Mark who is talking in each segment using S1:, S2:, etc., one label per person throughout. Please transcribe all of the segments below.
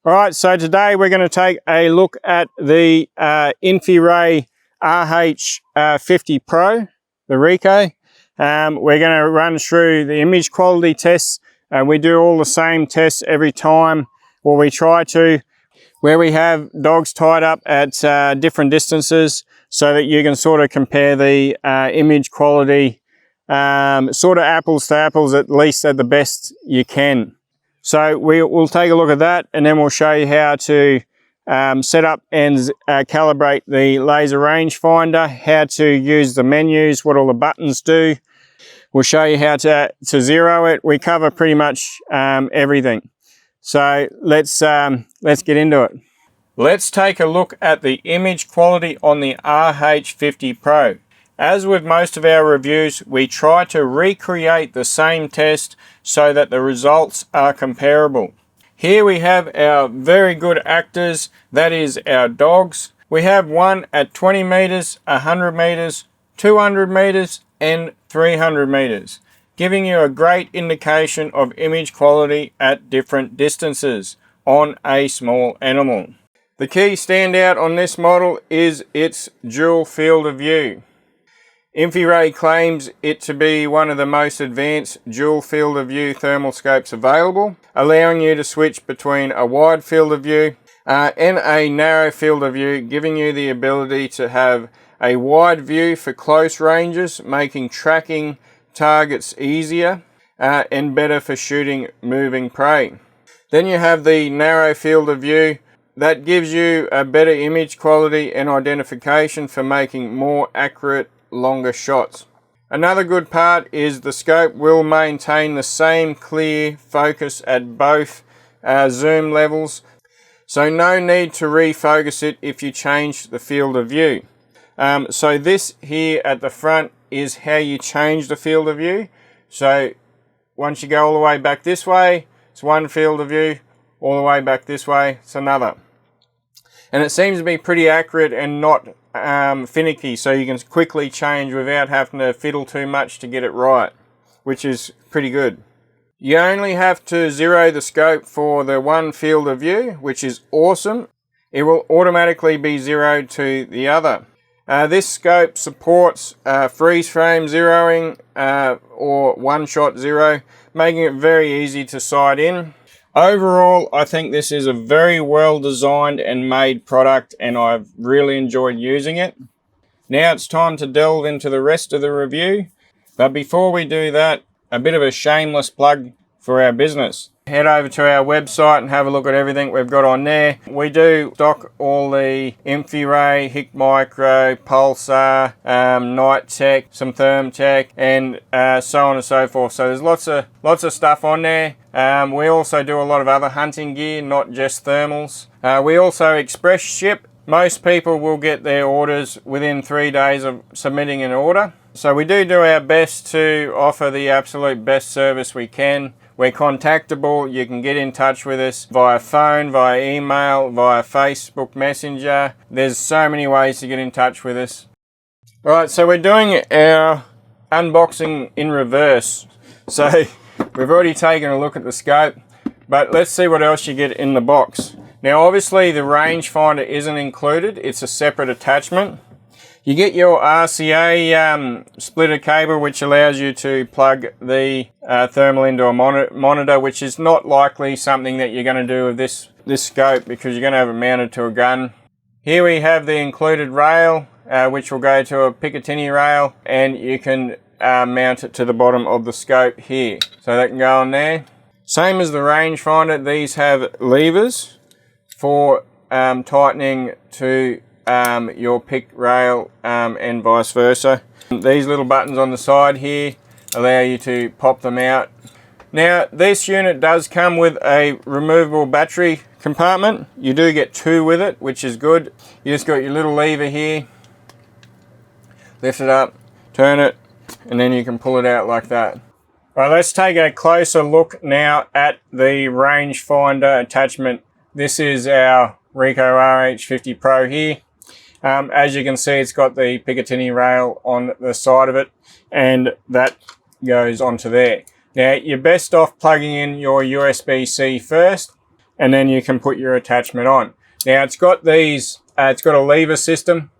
S1: All right, so today we're going to take a look at the Infiray RH50 Pro, the Rico. We're going to run through the image quality tests. We do all the same tests every time, or we try to, where we have dogs tied up at different distances so that you can sort of compare the image quality, sort of apples to apples, at least at the best you can. So we'll take a look at that, and then we'll show you how to set up and calibrate the laser rangefinder, how to use the menus, what all the buttons do. We'll show you how to zero it. We cover pretty much everything. So let's get into it. Let's take a look at the image quality on the RH50 Pro. As with most of our reviews, we try to recreate the same test so that the results are comparable. Here we have our very good actors, that is our dogs. We have one at 20 meters, 100 meters, 200 meters, and 300 meters, giving you a great indication of image quality at different distances on a small animal. The key standout on this model is its dual field of view. Infiray claims it to be one of the most advanced dual field of view thermal scopes available, allowing you to switch between a wide field of view and a narrow field of view, giving you the ability to have a wide view for close ranges, making tracking targets easier and better for shooting moving prey. Then you have the narrow field of view. That gives you a better image quality and identification for making more accurate, longer shots. Another good part is the scope will maintain the same clear focus at both zoom levels, so no need to refocus it if you change the field of view. So this here at the front is how you change the field of view. So once you go all the way back this way, it's one field of view, all the way back this way, it's another. And it seems to be pretty accurate and not finicky, so you can quickly change without having to fiddle too much to get it right, which is pretty good. You only have to zero the scope for the one field of view, which is awesome. It will automatically be zeroed to the other. This scope supports freeze frame zeroing or one-shot zero, making it very easy to sight in. Overall, I think this is a very well designed and made product, and I've really enjoyed using it. Now it's time to delve into the rest of the review. But before we do that, a bit of a shameless plug for our business. Head over to our website and have a look at everything we've got on there. We do stock all the Infiray, Hic Micro, Pulsar, Night Tech, some Thermtech, and so on and so forth. So there's lots of stuff on there. We also do a lot of other hunting gear, not just thermals. We also express ship. Most people will get their orders within 3 days of submitting an order. So we do our best to offer the absolute best service we can. We're contactable. You can get in touch with us via phone, via email, via Facebook Messenger. There's so many ways to get in touch with us. All right, so we're doing our unboxing in reverse. So we've already taken a look at the scope, but let's see what else you get in the box. Now, obviously the rangefinder isn't included. It's a separate attachment. You get your RCA splitter cable, which allows you to plug the thermal into a monitor, which is not likely something that you're going to do with this scope because you're going to have it mounted to a gun. Here we have the included rail, which will go to a Picatinny rail, and you can mount it to the bottom of the scope here. So that can go on there. Same as the rangefinder, these have levers for tightening to your pick rail and vice versa. These little buttons on the side here allow you to pop them out. Now this unit does come with a removable battery compartment. You do get two with it, which is good. You just got your little lever here, lift it up, turn it, and then you can pull it out like that. All right, let's take a closer look now at the rangefinder attachment. This is our Rico RH50 Pro here. As you can see, it's got the Picatinny rail on the side of it, and that goes onto there. Now, you're best off plugging in your USB-C first. and then you can put your attachment on. Now it's got these, it's got a lever system,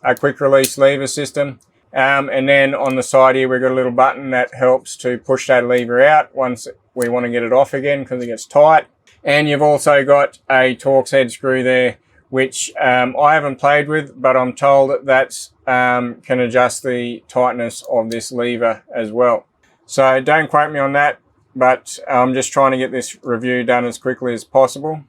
S1: a quick release lever system. And then on the side here, we've got a little button that helps to push that lever out once we want to get it off again because it gets tight. And you've also got a Torx head screw there, which I haven't played with, but I'm told that that's can adjust the tightness of this lever as well. So don't quote me on that, but I'm just trying to get this review done as quickly as possible.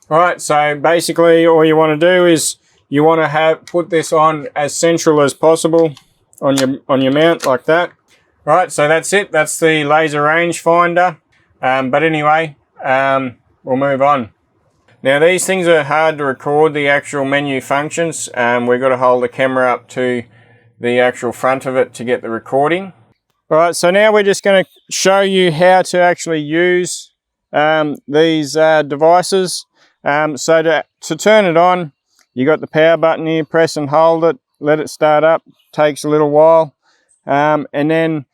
S1: All right, so basically all you want to do is you want to put this on as central as possible on your mount like that. All right, so that's it. That's the laser rangefinder. But anyway, we'll move on. Now these things are hard to record, the actual menu functions. We've got to hold the camera up to the actual front of it to get the recording. All right, so now we're just going to show you how to actually use these devices. So to turn it on, you got the power button here, press and hold it, let it start up, takes a little while. And then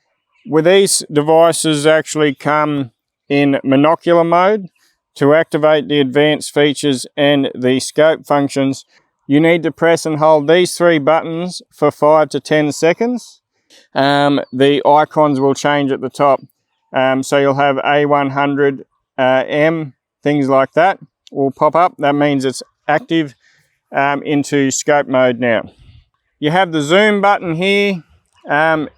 S1: with these devices actually come in monocular mode. To activate the advanced features and the scope functions, you need to press and hold these three buttons for 5 to 10 seconds. The icons will change at the top. So you'll have A100, M, things like that will pop up. That means it's active into scope mode now. You have the zoom button here,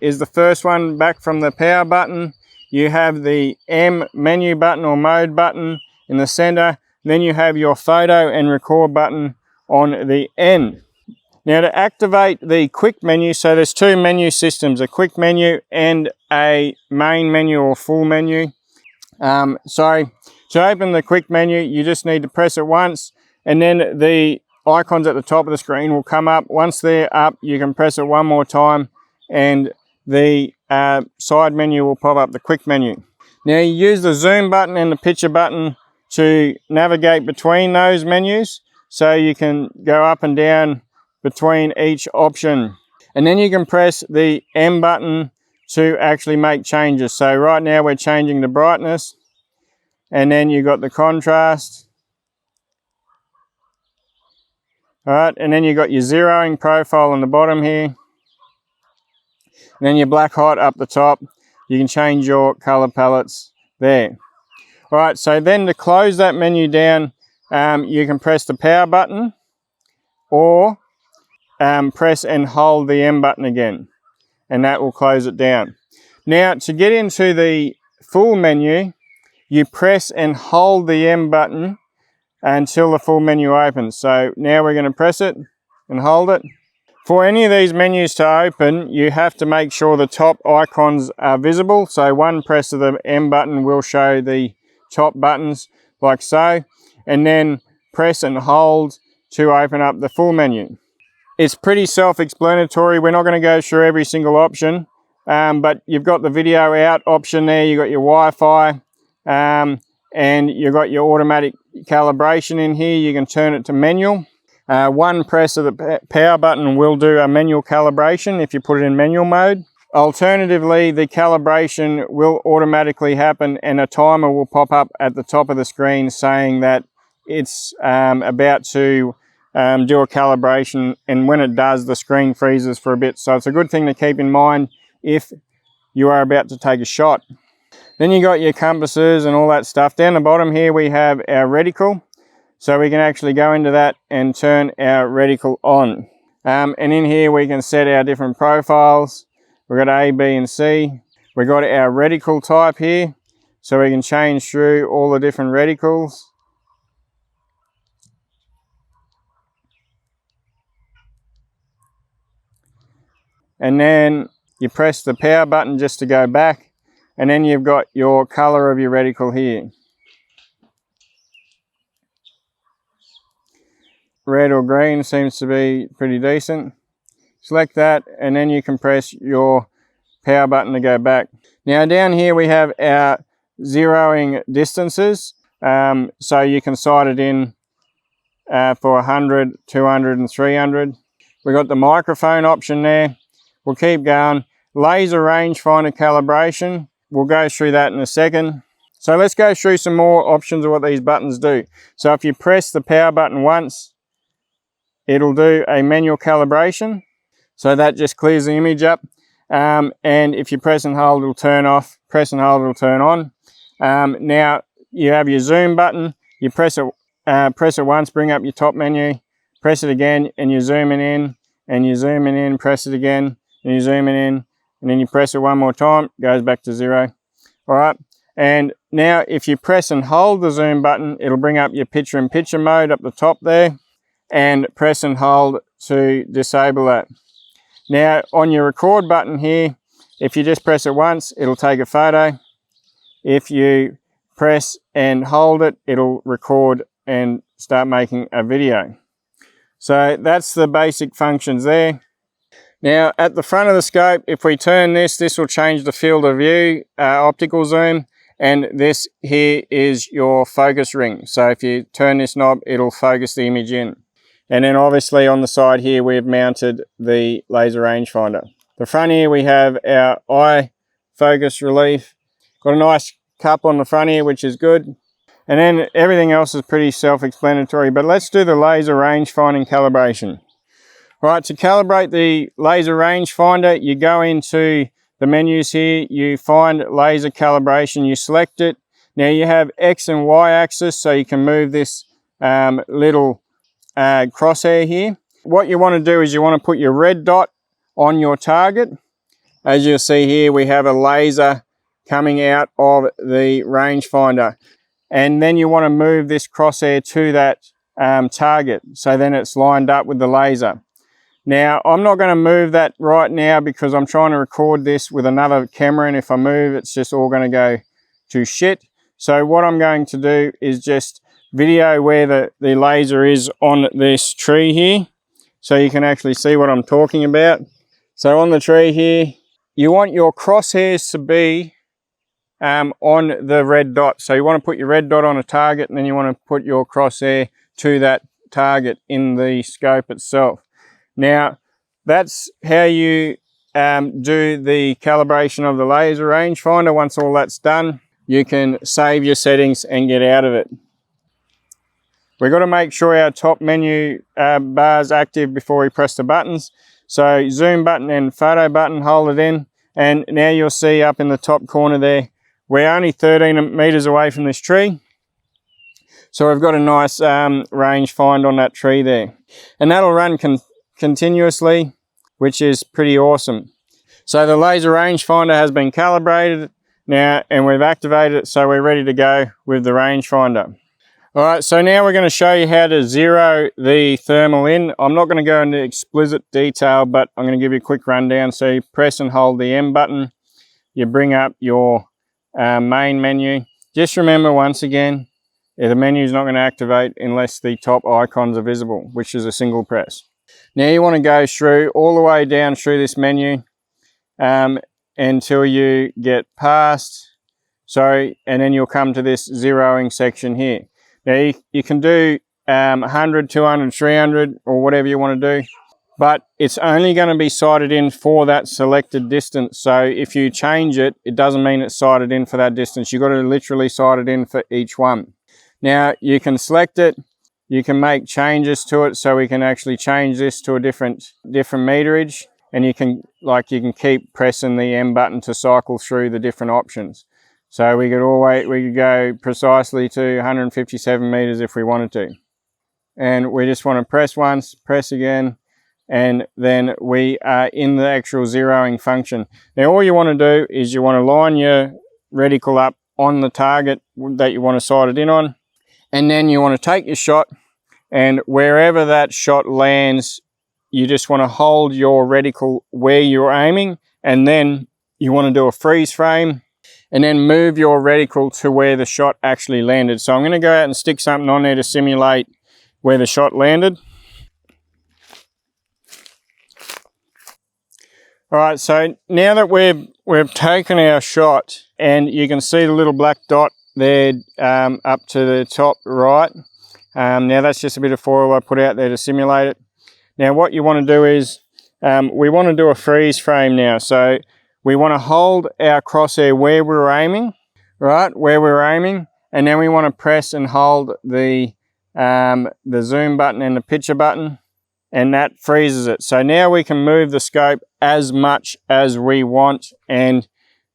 S1: is the first one back from the power button. You have the M menu button or mode button in the center. Then you have your photo and record button on the end. Now to activate the quick menu, so there's two menu systems, a quick menu and a main menu or full menu. So to open the quick menu, you just need to press it once, and then the icons at the top of the screen will come up. Once they're up, you can press it one more time and the side menu will pop up, the quick menu. Now you use the zoom button and the picture button to navigate between those menus, so you can go up and down between each option. And then you can press the M button to actually make changes. So right now we're changing the brightness, and then you got the contrast. All right, and then you got your zeroing profile on the bottom here. And then your black height up the top. You can change your color palettes there. All right, so then to close that menu down, you can press the power button or press and hold the M button again, and that will close it down. Now to get into the full menu, you press and hold the M button until the full menu opens. So now we're going to press it and hold it. For any of these menus to open, you have to make sure the top icons are visible. So one press of the M button will show the top buttons like so, and then press and hold to open up the full menu. It's pretty self-explanatory. We're not going to go through every single option, but you've got the video out option there, you've got your Wi-Fi, and you've got your automatic calibration in here. You can turn it to manual. One press of the power button will do a manual calibration if you put it in manual mode. Alternatively, the calibration will automatically happen and a timer will pop up at the top of the screen saying that it's about to do a calibration, and when it does, the screen freezes for a bit. So it's a good thing to keep in mind if you are about to take a shot. Then you got your compasses and all that stuff. Down the bottom here we have our reticle. So we can actually go into that and turn our reticle on. And in here we can set our different profiles. We've got A, B and C. We've got our reticle type here. So we can change through all the different reticles. And then you press the power button just to go back. And then you've got your color of your reticle here. Red or green seems to be pretty decent. Select that, and then you can press your power button to go back. Now down here we have our zeroing distances. So you can sight it in for 100, 200 and 300. We've got the microphone option there. We'll keep going. Laser rangefinder calibration. We'll go through that in a second. So let's go through some more options of what these buttons do. So if you press the power button once, it'll do a manual calibration. So that just clears the image up. And if you press and hold, it'll turn off. Press and hold, it'll turn on. Now you have your zoom button. You press it once, bring up your top menu. Press it again, and you're zooming in, and you're zooming in. Press it again, and you're zooming in, and then you press it one more time. It goes back to 0. All right. And now if you press and hold the zoom button, it'll bring up your picture-in-picture mode up the top there, and press and hold to disable that. Now on your record button here, if you just press it once, it'll take a photo. If you press and hold it, it'll record and start making a video. So that's the basic functions there. Now at the front of the scope, if we turn this, this will change the field of view, optical zoom, and this here is your focus ring. So if you turn this knob, it'll focus the image in. And then obviously on the side here, we've mounted the laser rangefinder. The front here, we have our eye focus relief. Got a nice cup on the front here, which is good. And then everything else is pretty self-explanatory, but let's do the laser rangefinding calibration. Right, to calibrate the laser rangefinder, you go into the menus here, you find laser calibration, you select it. Now you have X and Y axis, so you can move this little crosshair here. What you want to do is you want to put your red dot on your target. As you'll see here, we have a laser coming out of the rangefinder, and then you want to move this crosshair to that target, so then it's lined up with the laser. Now I'm not going to move that right now because I'm trying to record this with another camera, and if I move, it's just all going to go to shit. So what I'm going to do is just video where the laser is on this tree here, so you can actually see what I'm talking about. So on the tree here, you want your crosshairs to be on the red dot. So you want to put your red dot on a target, and then you want to put your crosshair to that target in the scope itself. Now that's how you do the calibration of the laser rangefinder. Once all that's done, you can save your settings and get out of it. We've got to make sure our top menu bar is active before we press the buttons. So zoom button and photo button, hold it in, and now you'll see up in the top corner there, we're only 13 meters away from this tree. So we've got a nice range find on that tree there. And that'll run continuously, which is pretty awesome. So the laser rangefinder has been calibrated now, and we've activated it, so we're ready to go with the rangefinder. All right, so now we're going to show you how to zero the thermal in. I'm not going to go into explicit detail, but I'm going to give you a quick rundown. So you press and hold the M button. You bring up your main menu. Just remember, once again, the menu is not going to activate unless the top icons are visible, which is a single press. Now you want to go through all the way down through this menu until you get past, and then you'll come to this zeroing section here. Now you can do 100, 200, 300 or whatever you want to do, but it's only going to be sighted in for that selected distance. So if you change it, it doesn't mean it's sighted in for that distance. You've got to literally sight it in for each one. Now you can select it, you can make changes to it, so we can actually change this to a different meterage, and you can keep pressing the M button to cycle through the different options. So we could go precisely to 157 meters if we wanted to. And we just want to press once, press again, and then we are in the actual zeroing function. Now all you want to do is you want to line your reticle up on the target that you want to sight it in on, and then you want to take your shot, and wherever that shot lands, you just want to hold your reticle where you're aiming, and then you want to do a freeze frame, and then move your reticle to where the shot actually landed. So I'm going to go out and stick something on there to simulate where the shot landed. All right, so now that we've taken our shot, and you can see the little black dot there up to the top right. Now that's just a bit of foil I put out there to simulate it. Now what you want to do is, we want to do a freeze frame now. So we want to hold our crosshair where we're aiming. right, where we're aiming, and then we want to press and hold the zoom button and the picture button, and that freezes it. So now we can move the scope as much as we want, and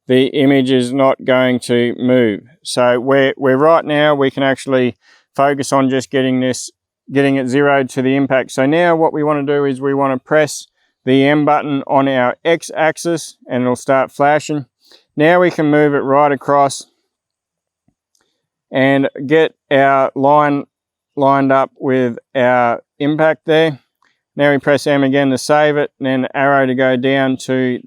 S1: the image is not going to move. So we're right now, we can actually focus on just getting it zeroed to the impact. So now what we want to do is we want to press the M button on our X axis and it'll start flashing. Now we can move it right across and get our line lined up with our impact there. Now we press M again to save it, and then arrow to go down to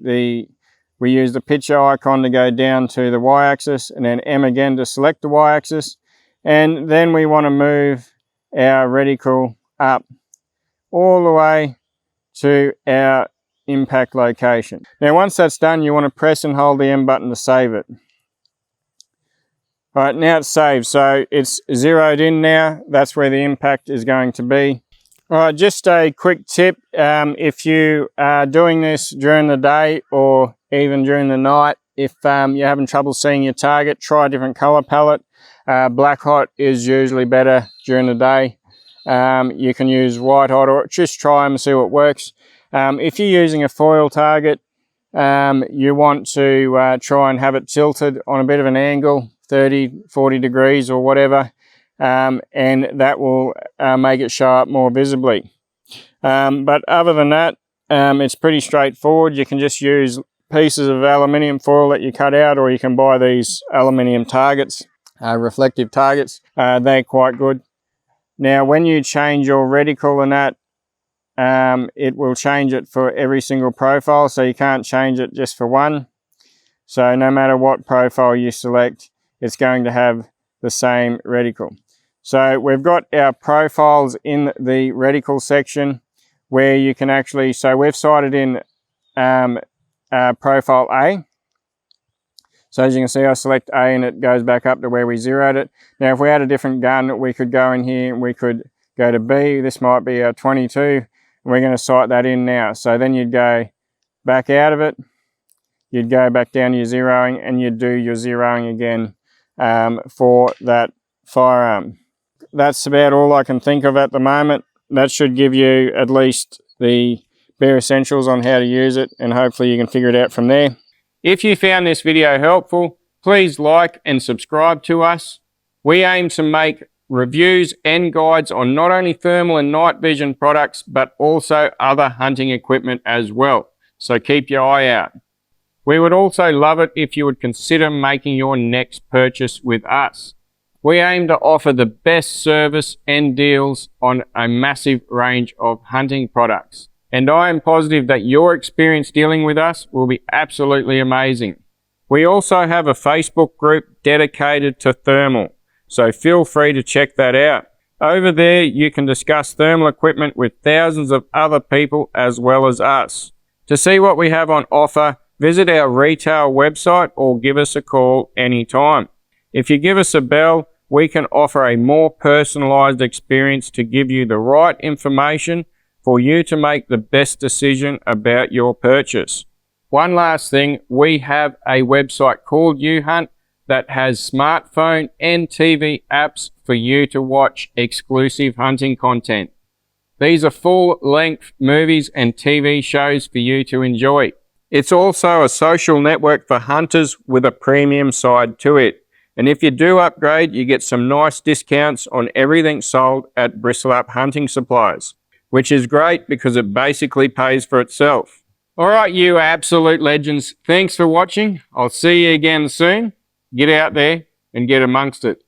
S1: we use the picture icon to go down to the Y-axis, and then M again to select the Y-axis. And then we want to move our reticle up all the way to our impact location. Now once that's done, you want to press and hold the M button to save it. All right, now it's saved, so it's zeroed in now. That's where the impact is going to be. All right, just a quick tip. If you are doing this during the day or even during the night, if you're having trouble seeing your target, try a different color palette. Black hot is usually better during the day. You can use white hot, or just try them and see what works. If you're using a foil target, you want to try and have it tilted on a bit of an angle, 30, 40 degrees or whatever, and that will make it show up more visibly. But other than that, it's pretty straightforward. You can just use pieces of aluminium foil that you cut out, or you can buy these aluminium targets, reflective targets. They're quite good. Now when you change your reticle and that, it will change it for every single profile, so you can't change it just for one. So no matter what profile you select, it's going to have the same reticle. So we've got our profiles in the reticle section where you can actually, so we've sighted in profile A. So as you can see, I select A and it goes back up to where we zeroed it. Now if we had a different gun, we could go in here and we could go to B. This might be our 22. We're going to sight that in now. So then you'd go back out of it, you'd go back down to your zeroing, and you'd do your zeroing again for that firearm. That's about all I can think of at the moment. That should give you at least the bare essentials on how to use it, and hopefully you can figure it out from there. If you found this video helpful, please like and subscribe to us. We aim to make reviews and guides on not only thermal and night vision products, but also other hunting equipment as well. So keep your eye out. We would also love it if you would consider making your next purchase with us. We aim to offer the best service and deals on a massive range of hunting products. And I am positive that your experience dealing with us will be absolutely amazing. We also have a Facebook group dedicated to thermal, so feel free to check that out. Over there, you can discuss thermal equipment with thousands of other people as well as us. To see what we have on offer, visit our retail website or give us a call anytime. If you give us a bell, we can offer a more personalized experience to give you the right information for you to make the best decision about your purchase. One last thing, we have a website called UHunt that has smartphone and TV apps for you to watch exclusive hunting content. These are full-length movies and TV shows for you to enjoy. It's also a social network for hunters with a premium side to it. And if you do upgrade, you get some nice discounts on everything sold at Bristle Up Hunting Supplies, which is great because it basically pays for itself. All right, you absolute legends. Thanks for watching. I'll see you again soon. Get out there and get amongst it.